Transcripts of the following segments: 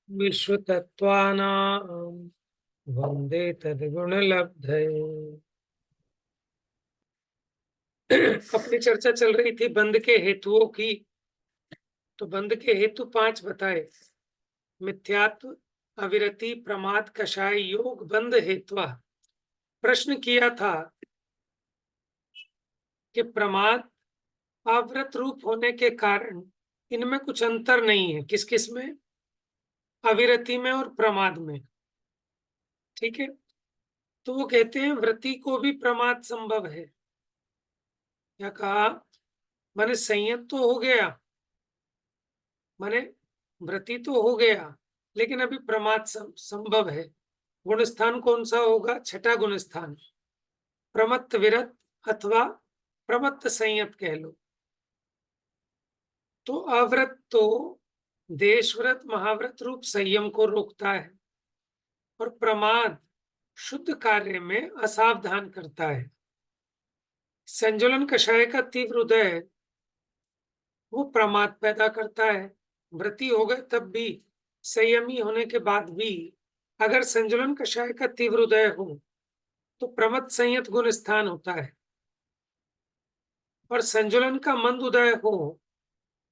विश्वतत्त्वानां वन्दे तद्गुणलब्धये। अपनी चर्चा चल रही थी बंध के हेतुओं की। तो बंध के हेतु 5 बताए। मिथ्यात्व, अविरति, प्रमाद, कषाय, योग, बंध हेत्वा। प्रश्न किया था कि प्रमाद आवृत रूप होने के कारण इनमें कुछ अंतर नहीं है। किस किस में? अविरति में और प्रमाद में। ठीक है, तो वो कहते हैं वृत्ति को भी प्रमाद संभव है। क्या कहा? माने संयत तो हो गया, माने वृत्ति तो हो गया, लेकिन अभी प्रमाद संभव है। गुणस्थान कौन सा होगा? छठा गुणस्थान, प्रमत्त विरत अथवा प्रमत्त संयत कह लो। तो अव्रत तो देशव्रत महाव्रत रूप संयम को रोकता है, और प्रमाद शुद्ध कार्य में असावधान करता है। संजुलन कषाय का तीव्र उदय वो प्रमाद पैदा करता है। वृत्ति हो गए तब भी, संयमी होने के बाद भी अगर संजुलन कषाय का तीव्र उदय हो तो प्रमत्त संयत गुण स्थान होता है, और संजुलन का मंद उदय हो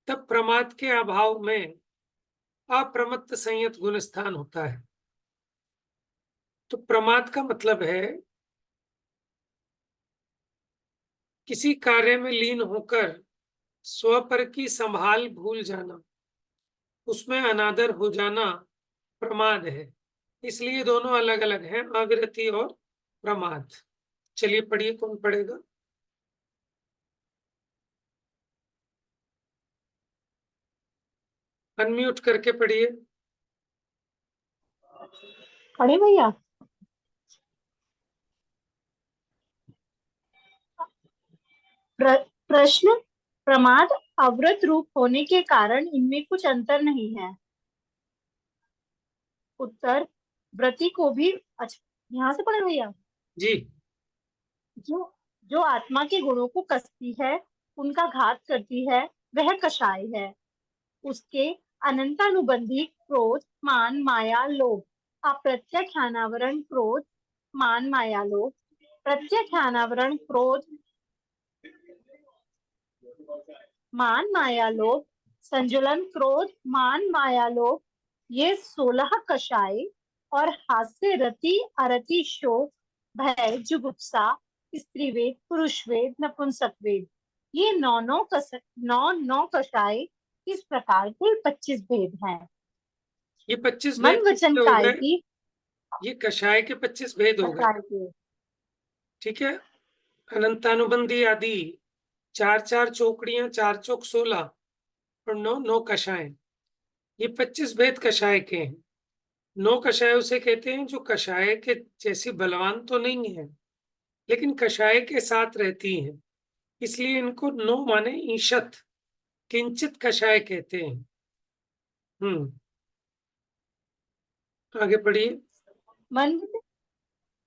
तब प्रमाद के अभाव में अप्रमत्त संयत गुण स्थान होता है। तो प्रमाद का मतलब है किसी कार्य में लीन होकर स्वपर की संभाल भूल जाना, उसमें अनादर हो जाना प्रमाद है। इसलिए दोनों अलग अलग हैं, अविरति और प्रमाद। चलिए पढ़िए, कौन पढ़ेगा? अनम्यूट करके पढ़िए। पढ़े भैया? प्रश्न, प्रमाद अवृत रूप होने के कारण इनमें कुछ अंतर नहीं है। उत्तर, व्रति को भी। अच्छा, यहाँ से पढ़े भैया? जी। जो जो आत्मा के गुणों को कसती है, उनका घात करती है, वह कषाय है। उसके अनंतानुबंधी क्रोध, मान, माया, लोभ, अप्रत्यक्षानावरण क्रोध, मान, माया, लोभ, प्रत्यक्षानावरण क्रोध, मान, माया, लोभ, संजुलन, क्रोध, मान, माया, लोभ, ये 16 कषाय और हास्य, रति, अरति, शोक, भय, जुगुप्सा, स्त्रीवेद, पुरुषवेद, नपुंसकवेद, ये नौ कषाय। इस प्रकार कुल 25 भेद हैं। ये 25 मन भेद वचन किसके हो काय गए? की ये कषाय के 25 भेद हो गए। कषाय के। ठीक है, अनंतानुबंधी आदि 4 4 चौकड़ियां, 4 चौक 16 और 9 9 कषाय। ये 25 भेद कषाय के हैं। 9 कषाय उसे कहते हैं जो कषाय के जैसी बलवान तो नहीं है, लेकिन कषाय के साथ रहती हैं, इसलिए इनको 9 माने ईशत, किंचित कषाय कहते हैं। आगे पढ़िए। मन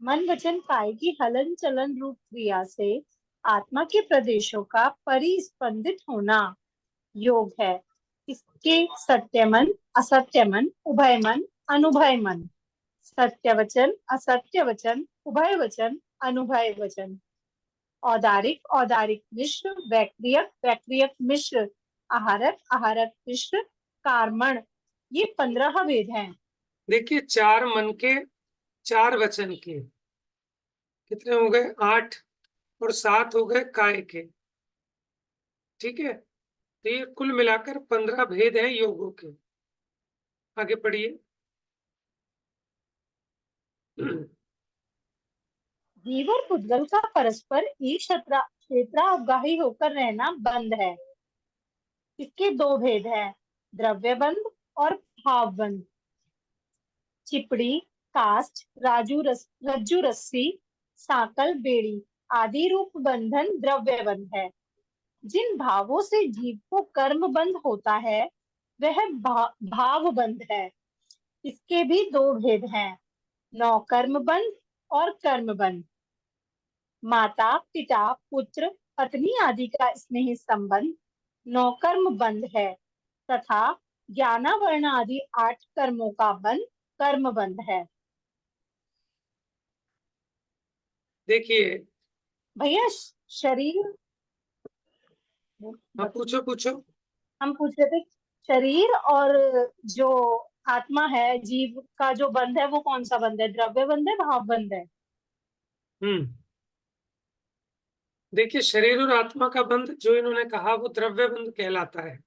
मन वचन काय की हलन चलन रूप क्रिया से आत्मा के प्रदेशों का परिस्पंदित होना योग है। इसके सत्य मन, असत्य मन, उभय मन, अनुभय मन, सत्य वचन, असत्य वचन, उभय वचन, अनुभय वचन, औदारिक, औदारिक मिश्र, वैक्रियक, वैक्रियक मिश्र, आहारक, आहारक मिश्र, कार्मण, ये 15 भेद हैं। देखिए, 4 मन के, 4 वचन के, कितने हो गए? 8, और 7 हो गए काय के। ठीक है, तो ये कुल मिलाकर 15 भेद हैं योगों के। आगे पढ़िए। जीव और पुद्गल का परस्पर एक क्षेत्रावगाही होकर रहना बंद है। इसके 2 भेद हैं, द्रव्य बंध और भाव बंध। चिपड़ी, काष्ठ, रज्जु रस्सी, साकल, बेड़ी आदि रूप बंधन द्रव्य बंध है। जिन भावों से जीव को कर्म बंध होता है वह भाव बंध है। इसके भी 2 भेद हैं, नौ कर्म बंध और कर्म बंध। माता, पिता, पुत्र, पत्नी आदि का स्नेह संबंध नौकर्म बंध है, तथा ज्ञाना वर्ण आदि 8 कर्मों का बंध कर्म बंध है। देखिए, भैया शरीर, हाँ पूछो पूछो। हम पूछ रहे थे शरीर और जो आत्मा है, जीव का जो बंध है वो कौन सा बंध है, द्रव्य बंध है भाव बंध है? हम्म देखिए, शरीर और आत्मा का बंध जो इन्होंने कहा वो द्रव्य बंध कहलाता है।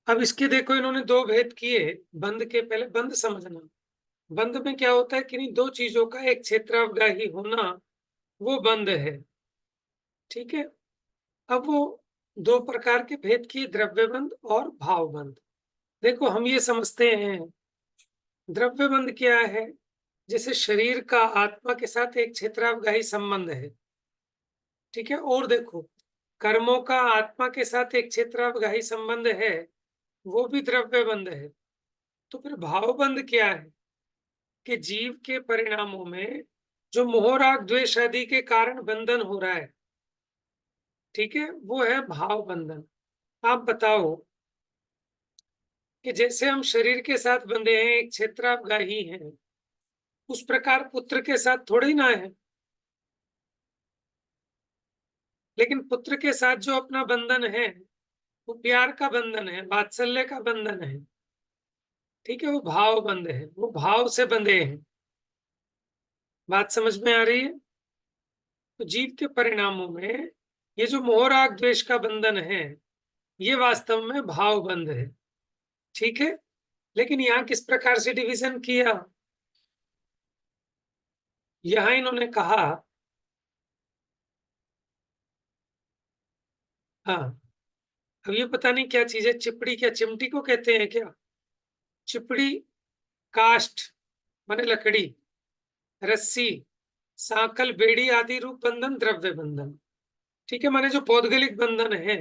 अब इसके देखो, इन्होंने दो भेद किए। बंध के पहले बंध समझना। बंध में क्या होता है कि नहीं, दो चीजों का एक क्षेत्रावगाही होना, वो बंध है। ठीक है। अब वो दो प्रकार के भेद किए, द्रव्य बंध और भाव बंध। देखो, हम ये समझते हैं द्रव्य बंध क्या है, जैसे शरीर का आत्मा के साथ एक क्षेत्रावगाही संबंध है। ठीक है। और देखो, कर्मों का आत्मा के साथ एक क्षेत्रावगाही संबंध है, वो भी द्रव्य बंध है। तो फिर भाव बंध क्या है कि जीव के परिणामों में जो मोह राग द्वेष आदि के कारण बंधन हो रहा है, ठीक है, वो है भाव बंधन। आप बताओ कि जैसे हम शरीर के साथ बंधे हैं, एक क्षेत्रावगाही हैं, उस प्रकार पुत्र के साथ थोड़ी ना है। लेकिन पुत्र के साथ जो अपना बंधन है वो प्यार का बंधन है, वात्सल्य का बंधन है। ठीक है, वो भाव बंध है, वो भाव से बंधे हैं। बात समझ में आ रही है? तो जीव के परिणामों में ये जो मोह राग द्वेष का बंधन है, ये वास्तव में भाव बंध है। ठीक है। लेकिन यहाँ किस प्रकार से डिवीजन किया, यहाँ इन्होंने कहा, हाँ, अब ये पता नहीं क्या चीज है, चिपड़ी क्या चिमटी को कहते हैं क्या? चिपड़ी, काष्ठ माने लकड़ी, रस्सी, सांकल, बेड़ी आदि रूप बंधन द्रव्य बंधन। ठीक है, माने जो पौद्गलिक बंधन है।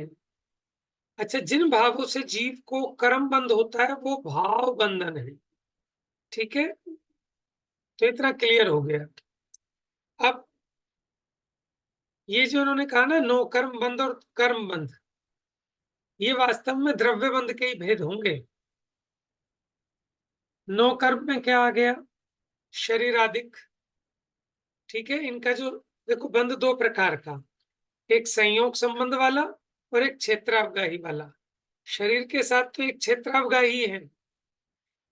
अच्छा, जिन भावों से जीव को कर्म बंध होता है वो भाव बंधन है। ठीक है, तो इतना क्लियर हो गया। अब ये जो उन्होंने कहा ना, नो कर्म बंध और कर्म बंध, ये वास्तव में द्रव्य बंध के ही भेद होंगे। नो कर्म में क्या आ गया, शरीर आदिक। ठीक है, इनका जो देखो बंध दो प्रकार का, एक संयोग संबंध वाला और एक क्षेत्रावगाही वाला। शरीर के साथ तो एक क्षेत्रावगाही है,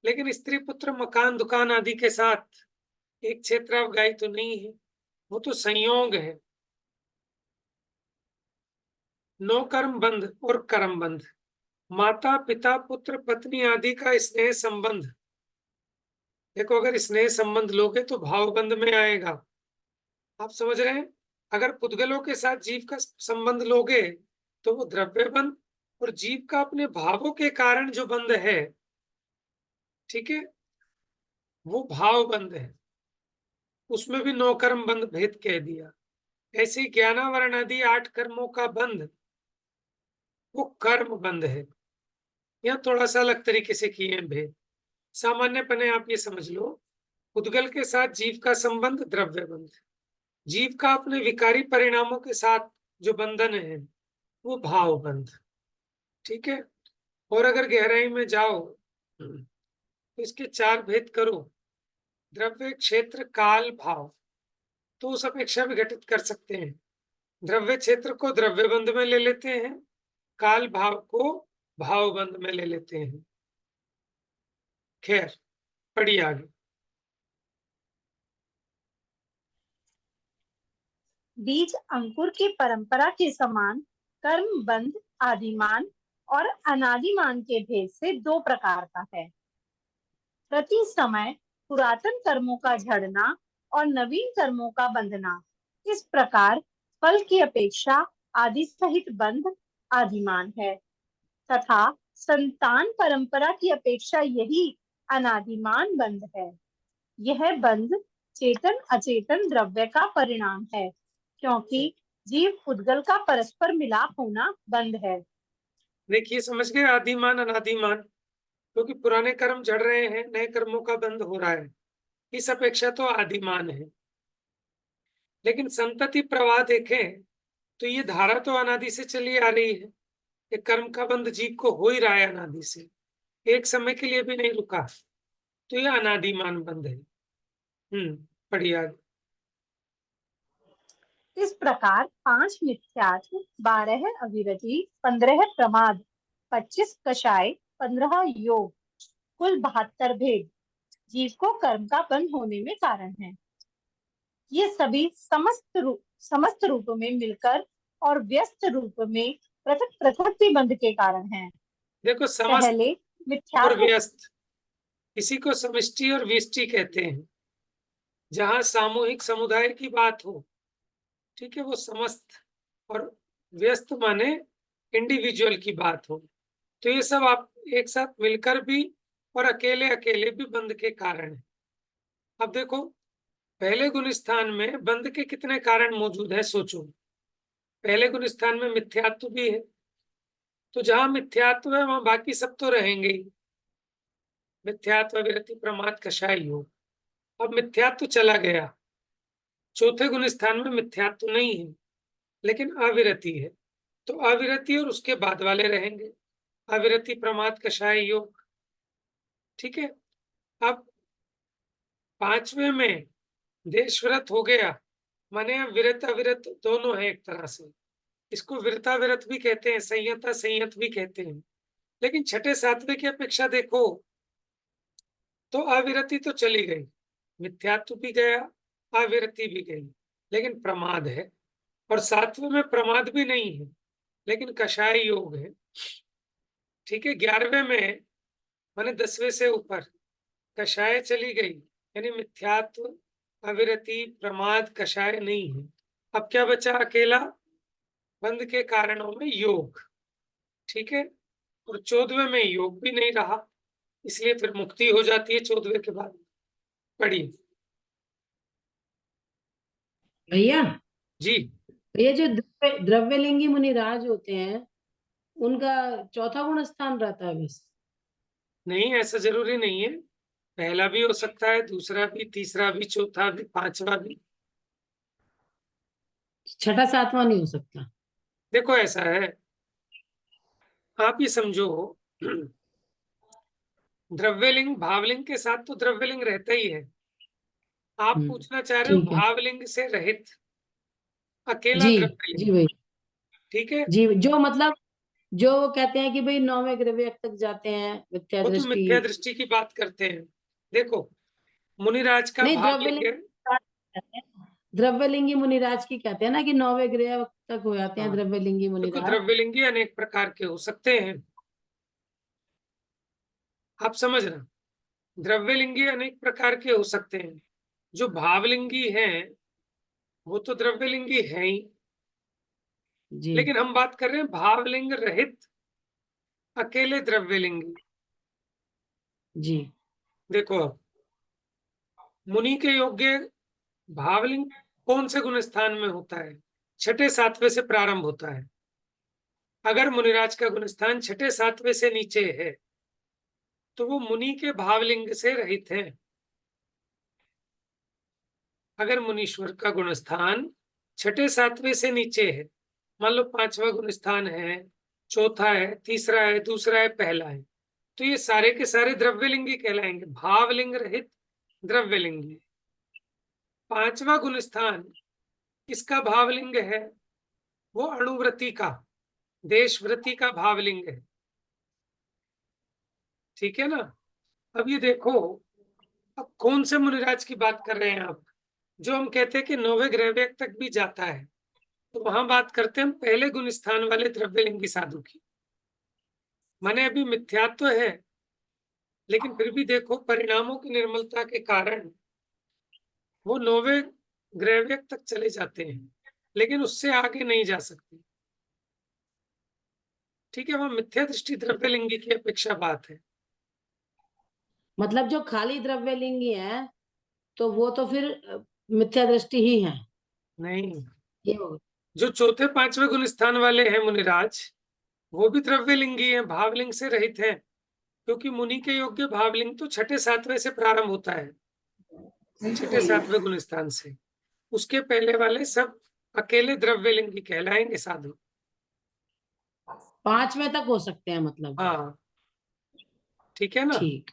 लेकिन स्त्री पुत्र मकान दुकान आदि के साथ एक क्षेत्रावगाही तो नहीं है, वो तो संयोग है। नो कर्म बंध और कर्म बंध, माता पिता पुत्र पत्नी आदि का स्नेह संबंध। देखो, अगर स्नेह संबंध लोगे तो भाव बंध में आएगा। आप समझ रहे हैं? अगर पुद्गलों के साथ जीव का संबंध लोगे तो वो द्रव्य बंध, और जीव का अपने भावों के कारण जो बंध है, ठीक है, वो भाव बंध है। उसमें भी नौ कर्म बंध भेद कह दिया। ऐसे ही ज्ञानावरण आदि 8 कर्मों का बंध वो कर्म बंध है। यह थोड़ा सा अलग तरीके से किए हैं भेद। सामान्यपने आप ये समझ लो, पुद्गल के साथ जीव का संबंध द्रव्य बंध, जीव का अपने विकारी परिणामों के साथ जो बंधन है वो भाव बंध। ठीक है। और अगर गहराई में जाओ तो इसके 4 भेद करो, द्रव्य क्षेत्र काल भाव, तो उस अपेक्षा विघटित कर सकते हैं। द्रव्य क्षेत्र को द्रव्य बंध में ले लेते हैं, काल भाव को भाव बंध में ले लेते हैं। खैर, पढ़िए आगे। बीज अंकुर की परंपरा के समान कर्म बंध आदिमान और अनादिमान के भेद से 2 प्रकार का है। प्रति समय पुरातन कर्मों का झड़ना और नवीन कर्मों का बंधना, इस प्रकार फल की अपेक्षा आदि सहित बंध आदिमान है, तथा संतान परंपरा की अपेक्षा यही अनादिमान बंध है। यह बंध चेतन अचेतन द्रव्य का परिणाम है, क्योंकि जीव पुद्गल का परस्पर मिलाप होना बंध है। देखिए, समझ गए, आदिमान अनादिमान, क्योंकि पुराने कर्म जड़ रहे हैं, नए कर्मों का बंध हो रहा है, इस अपेक्षा तो आदिमान है। लेकिन संतति प्रवाह देखें तो ये धारा तो अनादि से चली आ रही है। कि कर्म का बंध जीव को हो ही रहा है अनादि से, एक समय के लिए भी नहीं रुका, तो यह अनादिमान बंध है। पढ़िए आगे। इस प्रकार 5 मिथ्यात्व, 12 अविरति, 15 प्रमाद, 25 कषाय, 15 योग, कुल 72 भेद जीव को कर्म का बंध होने में कारण है। ये सभी समस्त रूप में मिलकर और व्यस्त रूप में पृथक पृथक भी बंध के कारण हैं। देखो, समस्त पहले और मिथ्यात्व व्यस्त, इसी को समष्टि और व्यष्टि कहते हैं। जहां सामूहिक समुदाय की बात हो, ठीक है, वो समस्त, और व्यस्त माने इंडिविजुअल की बात हो, तो ये सब आप एक साथ मिलकर भी और अकेले अकेले भी बंध के कारण है। अब देखो, पहले गुण स्थान में बंध के कितने कारण मौजूद है, सोचो। पहले गुण स्थान में मिथ्यात्व भी है, तो जहां मिथ्यात्व है वहां बाकी सब तो रहेंगे ही। मिथ्यात्व, विरति, प्रमाद, कषाय, योग। अब मिथ्यात्व चला गया, चौथे गुण स्थान में मिथ्यात्व नहीं है, लेकिन अविरति है, तो अविरति और उसके बाद वाले रहेंगे, अविरति, प्रमाद, कषाय, योग। ठीक है। अब पांचवे में देशव्रत हो गया, माने विरत अविरत दोनों है एक तरह से। इसको विरताविरत भी कहते हैं, संयता संयत भी कहते हैं। लेकिन छठे सातवें की अपेक्षा देखो तो अविरति तो चली गई, मिथ्यात्व भी गया, अविरति भी गई, लेकिन प्रमाद है। और सातवें में प्रमाद भी नहीं है, लेकिन कषाय योग है। ठीक है। 11वें में माने 10वें से ऊपर कषाय चली गई, यानी मिथ्यात्व, अविरति, प्रमाद, कषाय नहीं है। अब क्या बचा? अकेला बंध के कारणों में योग। ठीक है। और 14वें में योग भी नहीं रहा, इसलिए फिर मुक्ति हो जाती है 14वें के बाद। पढ़िए भैया, जी। ये जो द्रव्यलिंगी मुनिराज होते हैं, उनका चौथा गुण स्थान रहता है बस? नहीं, ऐसा जरूरी नहीं है, पहला भी हो सकता है, दूसरा भी, तीसरा भी, चौथा भी, पांचवा भी। छठा सातवां नहीं हो सकता? देखो ऐसा है, आप ये समझो, द्रव्यलिंग भावलिंग के साथ तो द्रव्यलिंग रहता ही है। आप पूछना चाह रहे हो ठीक है। भावलिंग से रहित अकेला जी द्रव्यलिंग। जी भैया, ठीक है। जी। जो मतलब जो कहते हैं कि भाई 9वें ग्रह तक जाते हैं मिथ्या वो तो दृष्टि। मिथ्या दृष्टि की बात करते हैं। देखो, मुनिराज का नहीं, भावलिंग है। द्रव्यलिंगी मुनिराज की कहते हैं ना कि 9वें ग्रह तक हो जाते हैं हाँ, द्रव्यलिंगी देखो, मुनिराज। द्रव्यलिंगी अनेक प्रकार के हो सकते हैं, आप समझ रहे, द्रव्यलिंगी अनेक प्रकार के हो सकते हैं। जो भावलिंगी हैं वो तो द्रव्यलिंगी है ही, जी लेकिन हम बात कर रहे हैं भावलिंग रहित अकेले द्रव्यलिंगी। जी देखो, अब मुनि के योग्य भावलिंग कौन से गुण स्थान में होता है? छठे सातवें से प्रारंभ होता है। अगर मुनिराज का गुण स्थान छठे सातवें से नीचे है तो वो मुनि के भावलिंग से रहित है। अगर मुनीश्वर का गुण स्थान छठे सातवें से नीचे है, मान लो पांचवा गुण स्थान है, चौथा है, तीसरा है, दूसरा है, पहला है, तो ये सारे के सारे द्रव्यलिंगी कहलाएंगे, भावलिंग रहित द्रव्यलिंगी। पांचवा गुण स्थान किसका भावलिंग है? वो अणुव्रति का, देशव्रति का भावलिंग है। ठीक है ना। अब ये देखो, अब कौन से मुनिराज की बात कर रहे हैं आप? जो हम कहते हैं कि 9वें ग्रह तक भी जाता है, तो वहां बात करते हैं हम पहले गुण स्थान वाले द्रव्यलिंगी साधु की। माने अभी मिथ्यात्व है, लेकिन फिर भी देखो परिणामों की निर्मलता के कारण वो 9वें ग्रह तक चले जाते हैं, लेकिन उससे आगे नहीं जा सकते। ठीक है। वहां मिथ्या दृष्टि द्रव्यलिंगी की अपेक्षा बात है। मतलब जो खाली द्रव्यलिंगी है तो वो तो फिर मिथ्या दृष्टि ही है। नहीं, ये होगा। जो चौथे पांचवें गुण स्थान वाले हैं मुनिराज, वो भी द्रव्यलिंगी है, भावलिंग से रहित है, क्योंकि मुनि के योग्य भावलिंग तो छठे सातवें से प्रारंभ होता है, छठे सातवें गुण स्थान से। उसके पहले वाले सब अकेले द्रव्यलिंगी कहलाएंगे साधु। 5वें तक हो सकते हैं मतलब। हाँ, ठीक है ना। ठीक।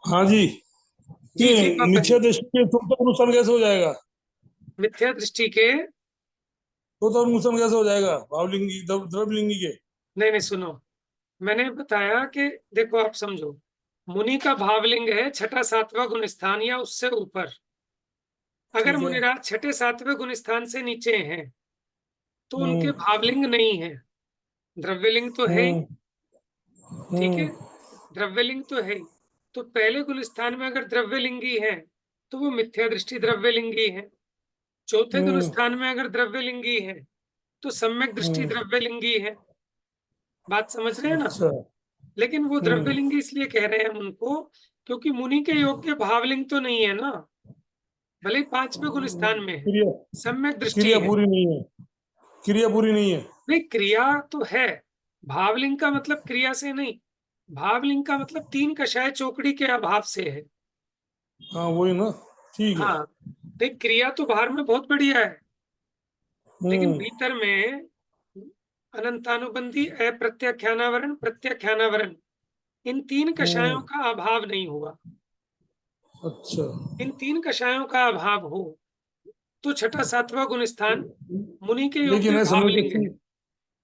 हाँ जी। जी ये जी पापा मिथ्या जी। दृष्टि के चौथा अनुष्ठान कैसे हो जाएगा? मिथ्या दृष्टि के, चौथा अनुष्ठान कैसे हो जाएगा भावलिंगी द्रव्यलिंगी के? नहीं नहीं सुनो, मैंने बताया कि देखो आप समझो, मुनि का भावलिंग है छठा सातवां गुण स्थान या उससे ऊपर। अगर ठीक है। मुनिराज छठे सातवें गुण स्थान से नीचे हैं तो उनके हम्म भावलिंग नहीं है, द्रव्यलिंग तो है ही। हम्म ठीक है, हम्म द्रव्यलिंग तो है ही। तो पहले गुण स्थान में अगर द्रव्यलिंगी है तो वो मिथ्या दृष्टि द्रव्यलिंगी है। चौथे गुण हम्म स्थान में अगर द्रव्यलिंगी है तो सम्यक दृष्टि हम्म, द्रव्यलिंगी है। बात समझ रहे हैं ना। अच्छा। लेकिन वो हम्म द्रव्यलिंगी इसलिए कह रहे हैं हम उनको, क्योंकि मुनि के योग्य भावलिंग तो नहीं है ना, भले ही पांचवें गुण स्थान में है, क्रिया सम्यक दृष्टि क्रिया है। पूरी नहीं है। क्रिया पूरी नहीं है। नहीं, क्रिया तो है। भावलिंग का मतलब क्रिया से नहीं, भावलिंग का मतलब तीन कषाय चौकड़ी के अभाव से है। हाँ वही ना। ठीक है। हाँ, देख क्रिया तो बाहर में बहुत बढ़िया है, लेकिन हम्म भीतर में अनंतानुबंधी अप्रत्याख्यानावरण प्रत्याख्यानावरण, इन तीन कषायों हम्म, का अभाव नहीं हुआ। अच्छा। इन तीन कषायों का अभाव हो तो छठा सातवां गुण स्थान मुनि के लेकिन योग्य है सम्यक भावलिंग दृष्टि। है,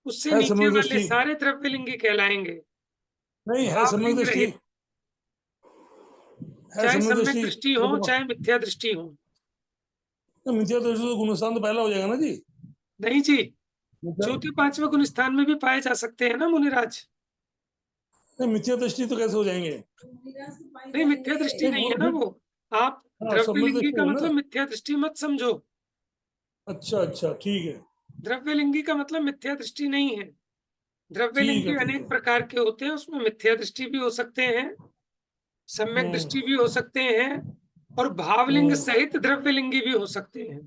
उससे है नीचे सम्यक वाले दृष्टि। सारे द्रव्यलिंगी कहलाएंगे, नहीं है सम्यक भावलिंग दृष्टि। रहित। है चाहे सम्यक सम्यक दृष्टि दृष्टि वो हो तो। चाहे मिथ्या दृष्टि हो। तो मिथ्या दृष्टि तो गुणस्थान तो पहला हो जाएगा ना जी। नहीं जी, मिथ्या चौथे पांचवें गुण स्थान में भी पाए जा सकते हैं ना मुनिराज। नहीं, मिथ्या दृष्टि तो कैसे हो जाएंगे? नहीं, मिथ्या दृष्टि नहीं नहीं वो है तो ना फिर। वो। आप हाँ सम्यक द्रव्यलिंगी दृष्टि का है ना। मतलब मिथ्या दृष्टि मत समझो। अच्छा अच्छा ठीक है। द्रव्यलिंगी का मतलब मिथ्या दृष्टि नहीं है। ठीक है द्रव्यलिंगी ठीक अनेक है। प्रकार के होते हैं, उसमें मिथ्या दृष्टि भी हो सकते हैं, सम्यक दृष्टि भी हम्म हो सकते हैं, और भावलिंग हम्म, सहित द्रव्यलिंगी भी हो सकते हैं।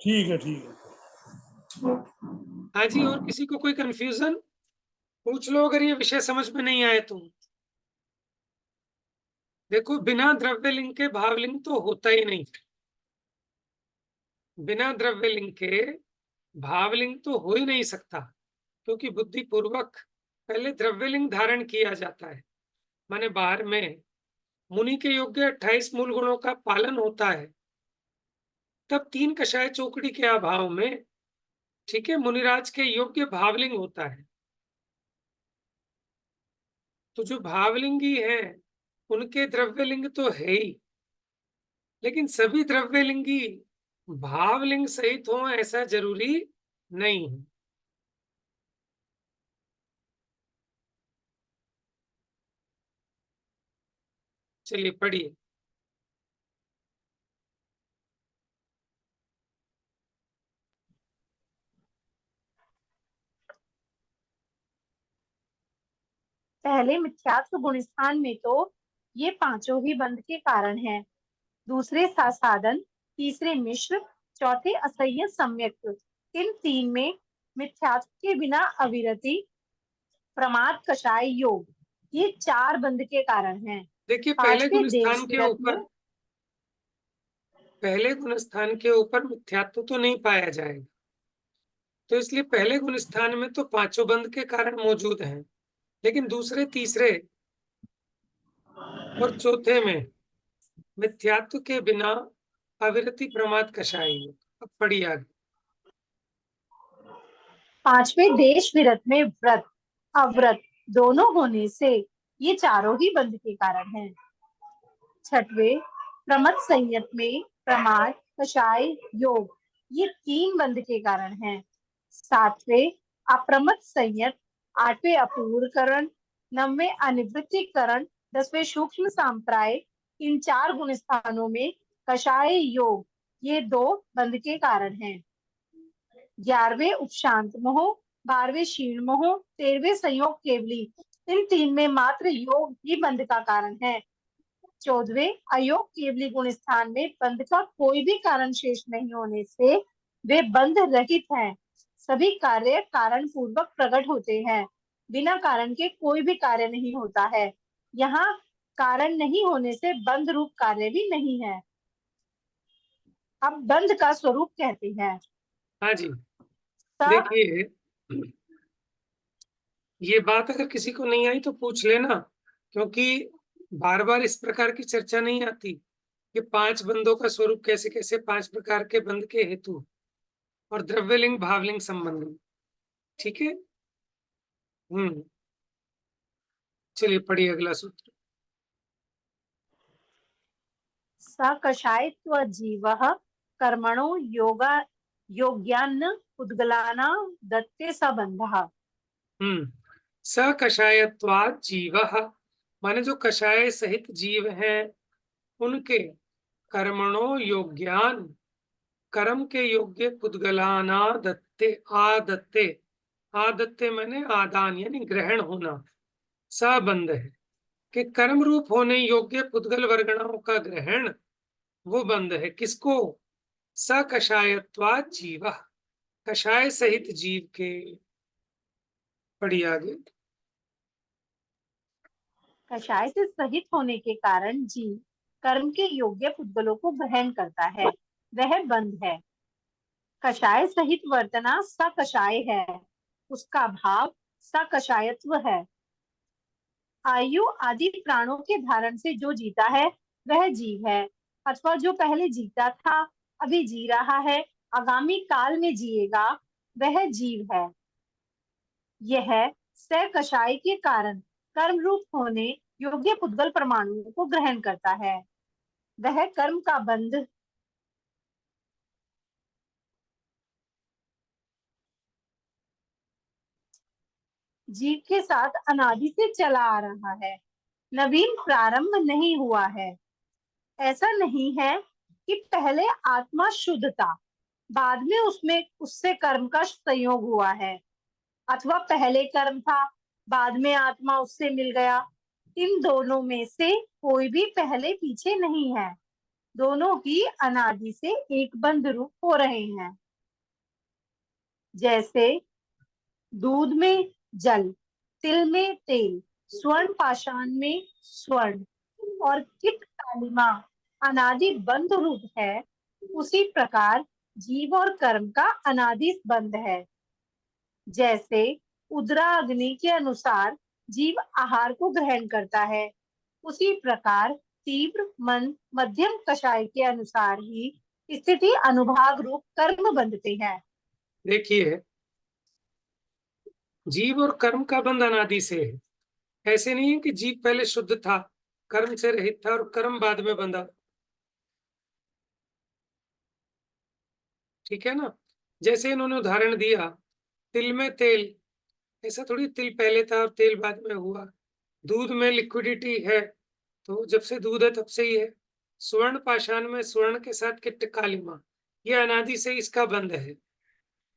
ठीक है ठीक है। हाँ जी, और किसी को कोई कंफ्यूजन पूछ लो अगर ये विषय समझ में नहीं आए तो। देखो, बिना द्रव्यलिंग के भावलिंग तो होता ही नहीं। बिना द्रव्यलिंग के भावलिंग तो हो ही नहीं सकता, क्योंकि बुद्धि पूर्वक पहले द्रव्यलिंग धारण किया जाता है। माने बाहर में मुनि के योग्य 28 मूल गुणों का पालन होता है, तब तीन कषाय चौकड़ी के अभाव में, ठीक है, मुनिराज के योग्य भावलिंग होता है। तो जो भावलिंगी है उनके द्रव्यलिंग तो है ही, लेकिन सभी द्रव्यलिंगी भावलिंग सहित हो ऐसा जरूरी नहीं है। चलिए पढ़िए। पहले मिथ्यात्व गुणस्थान में तो ये पांचों ही बंध के कारण हैं। दूसरे साधन, तीसरे मिश्र, चौथे असह्य सम्यक। इन तीन में मिथ्यात्व के बिना अविरति, प्रमाद, कषाय, योग, ये चार बंध के कारण हैं। देखिए, पांचवें देश विरत में पहले गुण स्थान के ऊपर मिथ्यात्व तो नहीं पाया जाएगा, तो इसलिए पहले गुण स्थान में तो पांचों बंध के कारण मौजूद हैं, लेकिन दूसरे तीसरे और चौथे में मिथ्यात्व के बिना अविरति, प्रमाद, कषाय, योग। अब पढ़िए आगे। पांचवें देश विरत में व्रत, अव्रत दोनों होने से ये चारों ही बंध के कारण हैं। छठवें प्रमथ संयत में प्रमाद, कषाय, योग, ये तीन बंध के कारण हैं। सातवें अप्रमथ संयत, आठवें अपूर्वकरण, नववें अनिवृत्तिकरण, 10वें सूक्ष्म सांप्राय, इन चार गुण स्थानों में कषाय, योग, ये दो बंध के कारण हैं। 11वें उपशांत मोह, 12वें क्षीण मोह, 13वें संयोग केवली, इन तीन में मात्र योग ही बंध का कारण है। 14वें अयोग केवली गुण स्थान में बंध का कोई भी कारण शेष नहीं होने से वे बंध रहित हैं। सभी कार्य कारण पूर्वक प्रकट होते हैं, बिना कारण के कोई भी कार्य नहीं होता है। यहाँ कारण नहीं होने से बंध रूप कार्य भी नहीं है। अब बंध का स्वरूप कहते हैं। हाँ जी, सब देखिए ये बात अगर किसी को नहीं आई तो पूछ लेना, क्योंकि बार बार इस प्रकार की चर्चा नहीं आती कि 5 बंधों का स्वरूप कैसे कैसे 5 प्रकार के बंध के हेतु और द्रव्यलिंग भावलिंग संबंध। ठीक है। चलिए पढ़िए अगला सूत्र। सकषायत्व जीवः कर्मणो योग्यान्न उद्गलाना दत्ते सबंधः। स कषायत्वात् जीवः, माने जो कषाय सहित जीव हैं उनके कर्मणो योग्यान, कर्म के योग्य पुद्गलाना दत्ते आदत्ते, आदत्ते माने आदान यानी ग्रहण होना, सबंध है कि कर्म रूप होने योग्य पुद्गल वर्गणाओं का ग्रहण वो बंध है। किसको? स कषायत्वात् जीव, कषाय सहित जीव के। पढ़िए आगे। कषाय से सहित होने के कारण जीव कर्म के योग्य पुद्गलों को ग्रहण करता है, वह बंध है। कषाय सहित वर्तना सकषाय है, उसका भाव सकषायत्व है। आयु आदि प्राणों के धारण से जो जीता है वह जीव है, अथवा जो पहले जीता था, अभी जी रहा है, आगामी काल में जिएगा, वह जीव है। यह सकषाय के कारण कर्म रूप होने योग्य पुद्गल परमाणुओं को ग्रहण करता है, वह कर्म का बंध जीव के साथ अनादि से चला आ रहा है, नवीन प्रारंभ नहीं हुआ है। ऐसा नहीं है कि पहले आत्मा शुद्ध था, बाद में उससे कर्म का संयोग हुआ है, अथवा पहले कर्म था, बाद में आत्मा उससे मिल गया। इन दोनों में से कोई भी पहले पीछे नहीं है, दोनों ही अनादि से एक बंध रूप हो रहे हैं। जैसे दूध में जल, तिल में तेल, स्वर्ण पाषाण में स्वर्ण और किट कालिमा अनादि बंध रूप है, उसी प्रकार जीव और कर्म का अनादि बंध है। जैसे उदरा अग्नि के अनुसार जीव आहार को ग्रहण करता है, उसी प्रकार तीव्र मन मध्यम कषाय के अनुसार ही स्थिति अनुभाग रूप कर्म बंधते हैं। देखिए, जीव और कर्म का बंध अनादि से है। ऐसे नहीं है कि जीव पहले शुद्ध था, कर्म से रहित था और कर्म बाद में बंधा। ठीक है ना। जैसे इन्होंने उदाहरण दिया तिल में तेल, ऐसा थोड़ी तिल पहले था और तेल बाद में हुआ। दूध में लिक्विडिटी है, तो जब से दूध है तब से ही है। स्वर्ण पाषाण में स्वर्ण के साथ किट कालिमा, ये अनादि से इसका बंध है।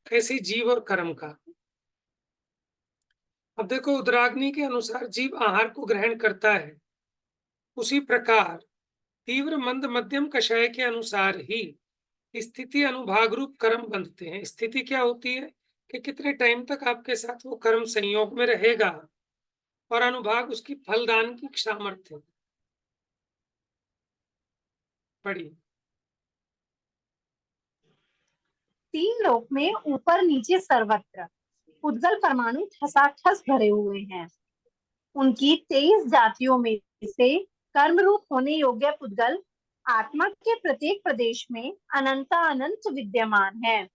ऐसे जीव और कर्म का। अब देखो, उदराग्नि के अनुसार जीव आहार को ग्रहण करता है, उसी प्रकार तीव्र मंद मध्यम कषाय के अनुसार ही स्थिति अनुभाग रूप कर्म बंधते हैं। स्थिति क्या होती है कि कितने टाइम तक आपके साथ वो कर्म संयोग में रहेगा, और अनुभाग उसकी फलदान की सामर्थ्य। पढ़िए। तीन लोक में ऊपर नीचे सर्वत्र पुद्गल परमाणु ठसाठस भरे हुए हैं। उनकी 23 जातियों में से कर्म रूप होने योग्य पुद्गल आत्मा के प्रत्येक प्रदेश में अनंत विद्यमान है।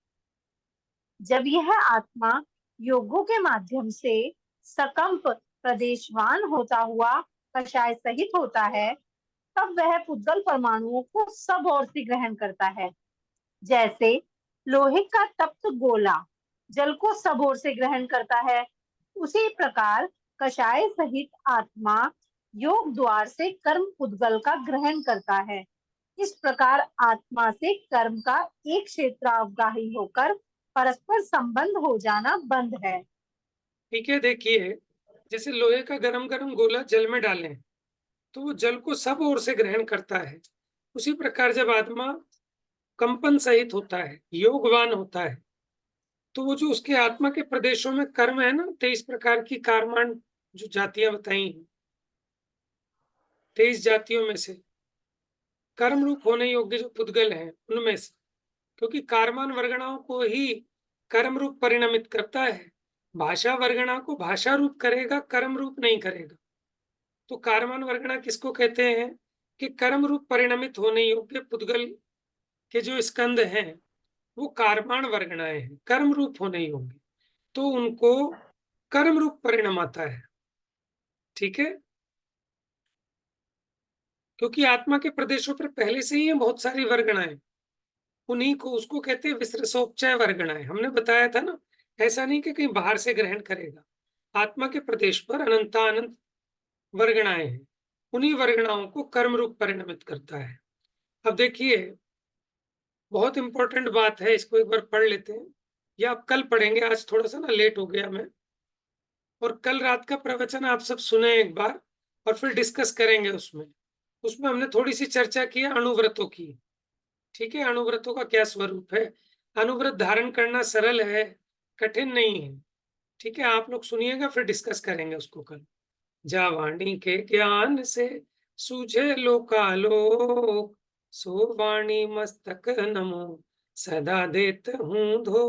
जब यह आत्मा योगों के माध्यम से सकंप प्रदेशवान होता हुआ कषाय सहित होता है, तब वह पुद्गल परमाणुओं को सब ओर से ग्रहण करता है। जैसे लोहे का तप्त गोला जल को सब ओर से ग्रहण करता है, उसी प्रकार कषाय सहित आत्मा योग द्वार से कर्म पुद्गल का ग्रहण करता है। इस प्रकार आत्मा से कर्म का एक क्षेत्रावगाही होकर परस्पर संबंध हो जाना बंध है। ठीक है। देखिए, जैसे लोहे का गरम गरम गोला जल में डालें तो वो जल को सब ओर से ग्रहण करता है। उसी प्रकार जब आत्मा कंपन सहित होता है, योगवान होता है, तो वो जो उसके आत्मा के प्रदेशों में कर्म है ना, 23 प्रकार की कार्माण जो जातियां बताई हैं, 23 जातियों में से कर्म रूप होने योग्य जो पुद्गल हैं उनमें से, क्योंकि कार्मान वर्गणाओं को ही कर्म रूप परिणमित करता है, भाषा वर्गणा को भाषा रूप करेगा, कर्म रूप नहीं करेगा। तो कारमान वर्गणा किसको कहते हैं कि कर्म रूप परिणमित होने योग्य पुद्गल के जो स्कंद हैं वो कारमान वर्गणाएं हैं, कर्म रूप होने योग्य, तो उनको कर्म रूप परिणाम आता है। ठीक है, क्योंकि आत्मा के प्रदेशों पर पहले से ही है बहुत सारी वर्गणाएं, उन्हीं को उसको कहते हैं विसृसोपचय वर्गणाएं। हमने बताया था ना, ऐसा नहीं कि कहीं बाहर से ग्रहण करेगा, आत्मा के प्रदेश पर अनंतानंत वर्गणाएं हैं, उन्हीं वर्गणाओं को कर्म रूप परिणमित करता है। अब देखिए, बहुत इंपॉर्टेंट बात है, इसको एक बार पढ़ लेते हैं, या आप कल पढ़ेंगे, आज थोड़ा सा ना लेट हो गया मैं। और कल रात का प्रवचन आप सब सुने एक बार और फिर डिस्कस करेंगे उसमें। उसमें हमने थोड़ी सी चर्चा की है अणुव्रतों की। ठीक है, अणुव्रतों का क्या स्वरूप है, अणुव्रत धारण करना सरल है, कठिन नहीं है। ठीक है, आप लोग सुनिएगा, फिर डिस्कस करेंगे उसको कल। जा वाणी के ज्ञान से सूझे लोकालोक, सो वाणी मस्तक नमो सदा देत हूँ धो।